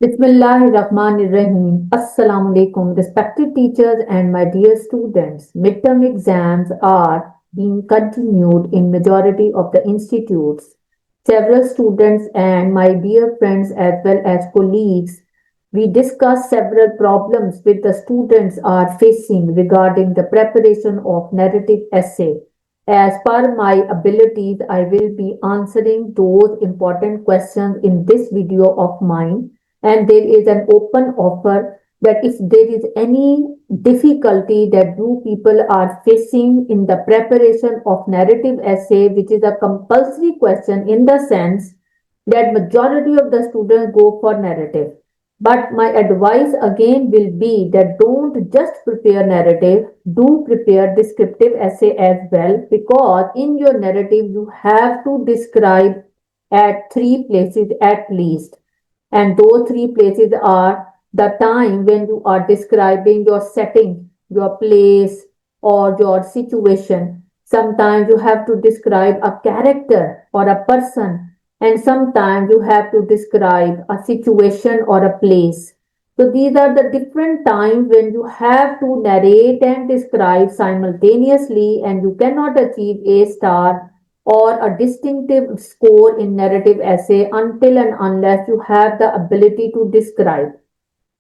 Bismillahirrahmanirrahim. Assalamu alaikum, respected teachers and my dear students. Midterm exams are being continued in majority of the institutes. Several students and my dear friends as well as colleagues, we discussed several problems which the students are facing regarding the preparation of narrative essay. As per my abilities, I will be answering those important questions in this video of mine, and there is an open offer that if there is any difficulty that you people are facing in the preparation of narrative essay, which is a compulsory question in the sense that majority of the students go for narrative, but my advice again will be that don't just prepare narrative, do prepare descriptive essay as well, because in your narrative you have to describe at three places at least. And those three places are the time when you are describing your setting, your place, or your situation. Sometimes you have to describe a character or a person, and sometimes you have to describe a situation or a place. So these are the different times when you have to narrate and describe simultaneously, and you cannot achieve A star or a distinctive score in narrative essay until and unless you have the ability to describe.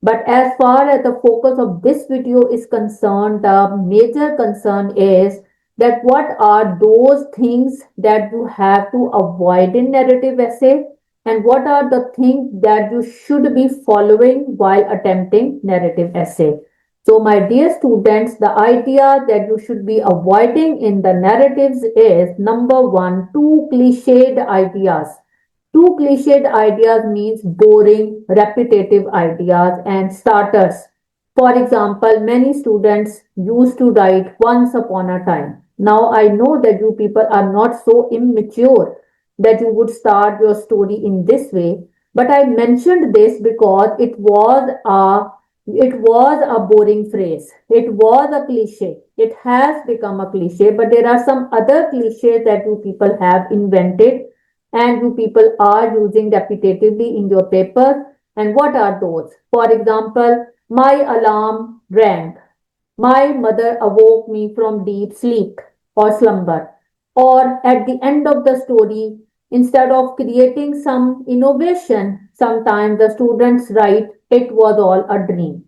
But as far as the focus of this video is concerned, the major concern is that what are those things that you have to avoid in narrative essay, and what are the things that you should be following while attempting narrative essay. So my dear students, the idea that you should be avoiding in the narratives is number one, too cliched ideas. Two cliched ideas means boring, repetitive ideas and starters. For example, many students used to write once upon a time. Now I know that you people are not so immature that you would start your story in this way, but I mentioned this because it was a boring phrase. It was a cliche. It has become a cliche, but there are some other cliches that you people have invented and you people are using repetitively in your paper. And what are those? For example, my alarm rang. My mother awoke me from deep sleep or slumber. Or at the end of the story, instead of creating some innovation, sometimes the students write, it was all a dream.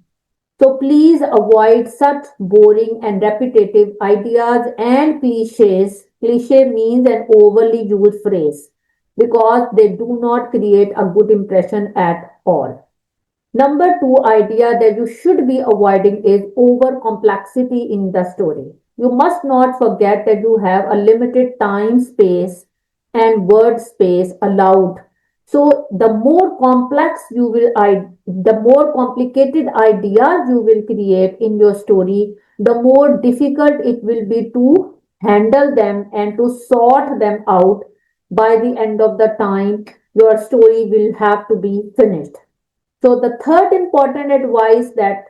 So please avoid such boring and repetitive ideas and cliches. Cliche means an overly used phrase because they do not create a good impression at all. Number two idea that you should be avoiding is over complexity in the story. You must not forget that you have a limited time space and word space allowed. So the more complicated ideas you will create in your story, the more difficult it will be to handle them and to sort them out by the end of the time your story will have to be finished. So the third important advice that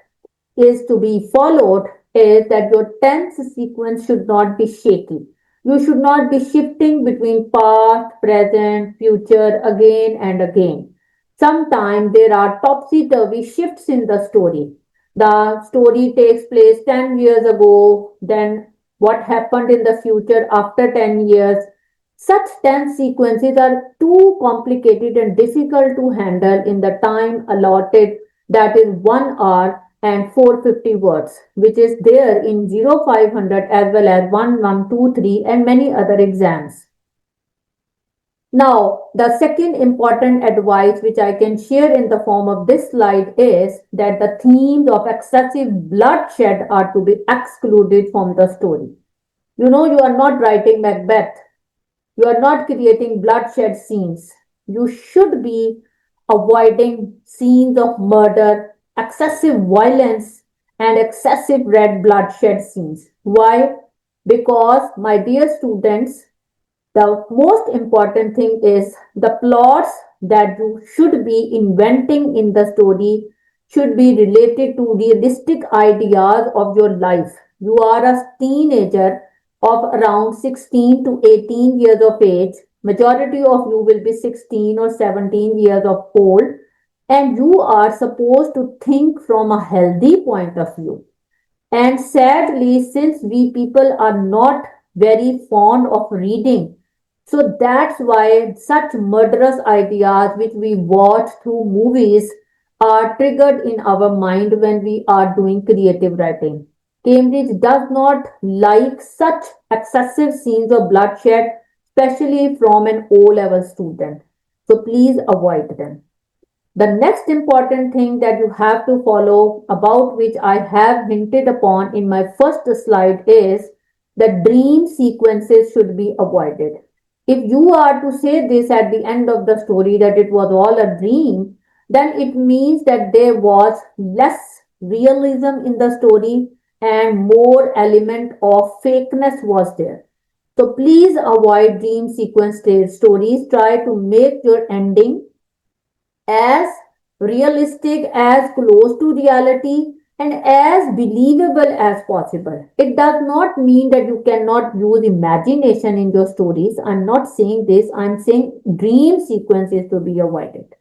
is to be followed is that your tense sequence should not be shaky. You should not be shifting between past, present, future again and again. Sometimes there are topsy-turvy shifts in the story. The story takes place 10 years ago, then what happened in the future after 10 years. Such tense sequences are too complicated and difficult to handle in the time allotted, that is 1 hour and 450 words, which is there in 0500 as well as 1123 and many other exams. Now, the second important advice which I can share in the form of this slide is that the themes of excessive bloodshed are to be excluded from the story. You know, you are not writing Macbeth. You are not creating bloodshed scenes. You should be avoiding scenes of murder, excessive violence, and excessive red bloodshed scenes. Why? Because, my dear students, the most important thing is the plots that you should be inventing in the story should be related to realistic ideas of your life. You are a teenager of around 16 to 18 years of age. Majority of you will be 16 or 17 years of old, and you are supposed to think from a healthy point of view. And sadly, since we people are not very fond of reading, so that's why such murderous ideas which we watch through movies are triggered in our mind when we are doing creative writing. Cambridge does not like such excessive scenes of bloodshed, especially from an O level student. So please avoid them. The next important thing that you have to follow, about which I have hinted upon in my first slide, is that dream sequences should be avoided. If you are to say this at the end of the story that it was all a dream, then it means that there was less realism in the story and more element of fakeness was there. So please avoid dream sequence stories. Try to make your ending as realistic, as close to reality, and as believable as possible. It does not mean that you cannot use imagination in your stories. I'm not saying this, I'm saying dream sequences to be avoided.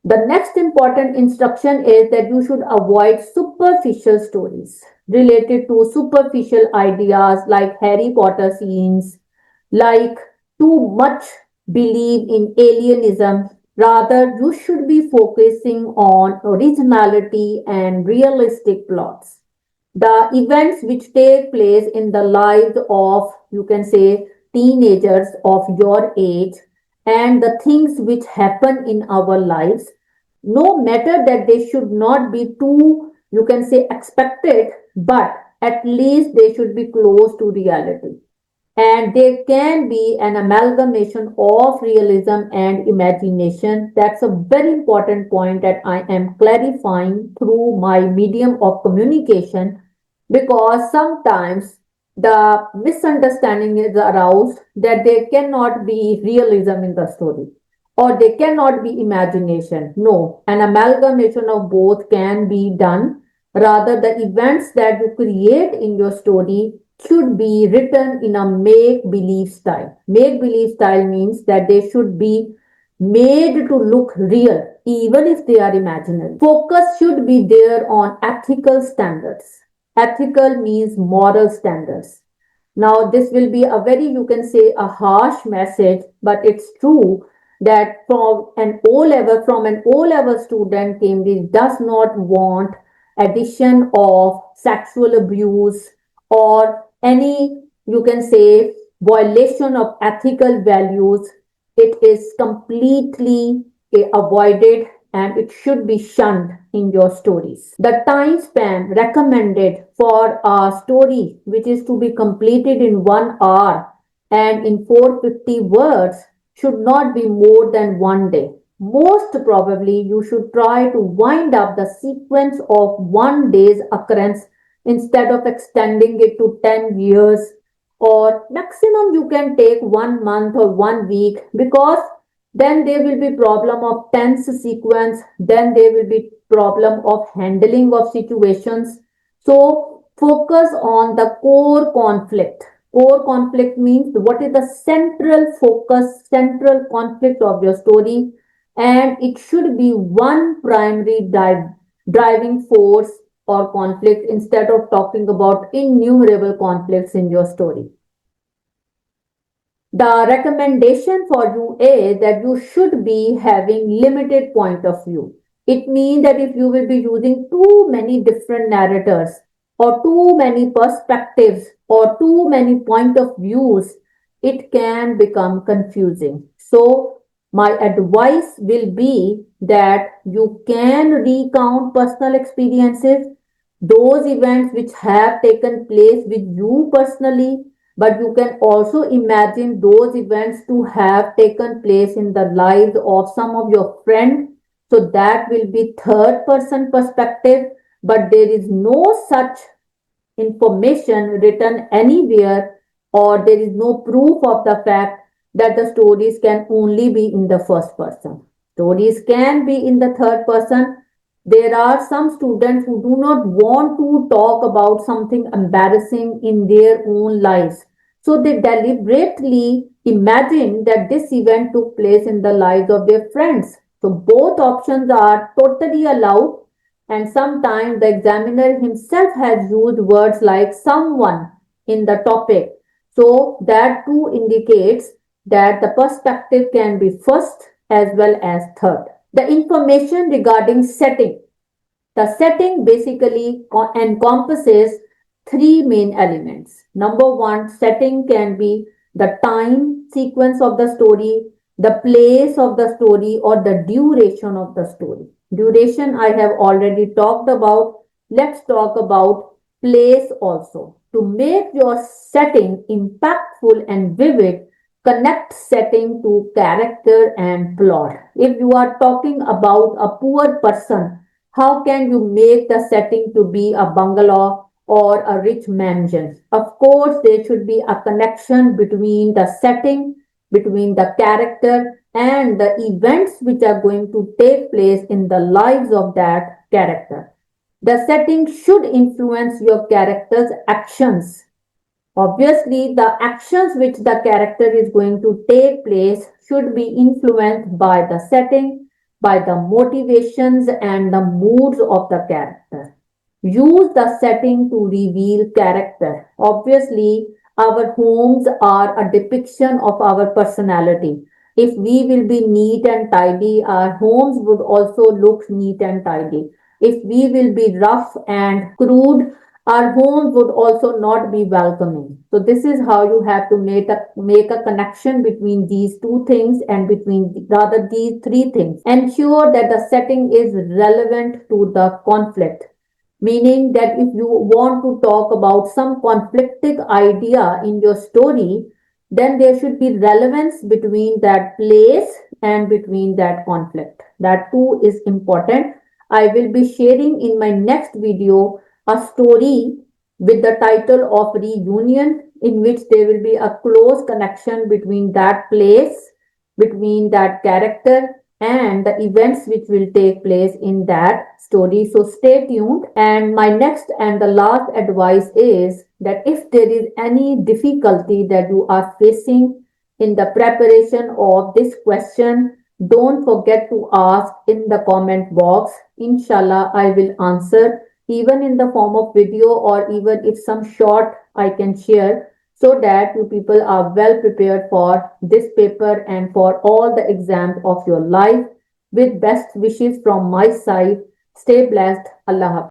The next important instruction is that you should avoid superficial stories related to superficial ideas like Harry Potter scenes, like too much believe in alienism. Rather, you should be focusing on originality and realistic plots. The events which take place in the lives of, you can say, teenagers of your age, and the things which happen in our lives, no matter that they should not be too, you can say, expected, but at least they should be close to reality, and there can be an amalgamation of realism and imagination. That's a very important point that I am clarifying through my medium of communication, because sometimes the misunderstanding is aroused that there cannot be realism in the story or there cannot be imagination. No, an amalgamation of both can be done. Rather, the events that you create in your story should be written in a make believe style. Make believe style means that they should be made to look real, even if they are imaginary. Focus should be there on ethical standards. Ethical means moral standards. Now, this will be a very, you can say, a harsh message, but it's true that from an O level student, Cambridge does not want addition of sexual abuse or any, you can say, violation of ethical values. It is completely avoided and it should be shunned in your stories. The time span recommended for a story which is to be completed in 1 hour and in 450 words should not be more than 1 day. Most probably, you should try to wind up the sequence of 1 day's occurrence instead of extending it to 10 years, or maximum you can take 1 month or 1 week, because then there will be problem of tense sequence, then there will be problem of handling of situations. So focus on the core conflict. Core conflict means what is the central focus, central conflict of your story, and it should be one primary driving force or conflict instead of talking about innumerable conflicts in your story. The recommendation for you is that you should be having limited point of view. It means that if you will be using too many different narrators or too many perspectives or too many point of views, it can become confusing. So my advice will be that you can recount personal experiences, those events which have taken place with you personally, but you can also imagine those events to have taken place in the lives of some of your friends. So that will be third person perspective, but there is no such information written anywhere, or there is no proof of the fact that the stories can only be in the first person. Stories can be in the third person. There are some students who do not want to talk about something embarrassing in their own lives. So they deliberately imagine that this event took place in the lives of their friends. So both options are totally allowed, and sometimes the examiner himself has used words like someone in the topic. So that too indicates that the perspective can be first as well as third. The information regarding setting. The setting basically encompasses three main elements. Number one, setting can be the time sequence of the story, the place of the story, or the duration of the story. Duration I have already talked about. Let's talk about place also. To make your setting impactful and vivid, connect setting to character and plot. If you are talking about a poor person, how can you make the setting to be a bungalow or a rich mansion? Of course, there should be a connection between the setting, between the character, and the events which are going to take place in the lives of that character. The setting should influence your character's actions. Obviously, the actions which the character is going to take place should be influenced by the setting, by the motivations and the moods of the character. Use the setting to reveal character. Obviously, our homes are a depiction of our personality. If we will be neat and tidy, our homes would also look neat and tidy. If we will be rough and crude, our homes would also not be welcoming. So this is how you have to make a connection between these two things and between rather these three things. Ensure that the setting is relevant to the conflict, meaning that if you want to talk about some conflicting idea in your story, then there should be relevance between that place and between that conflict. That too is important. I will be sharing in my next video a story with the title of Reunion, in which there will be a close connection between that place, between that character, and the events which will take place in that story. So stay tuned. And my next and the last advice is that if there is any difficulty that you are facing in the preparation of this question, don't forget to ask in the comment box. Inshallah, I will answer even in the form of video, or even if some short I can share, so that you people are well prepared for this paper and for all the exams of your life. With best wishes from my side. Stay blessed. Allah Hafiz.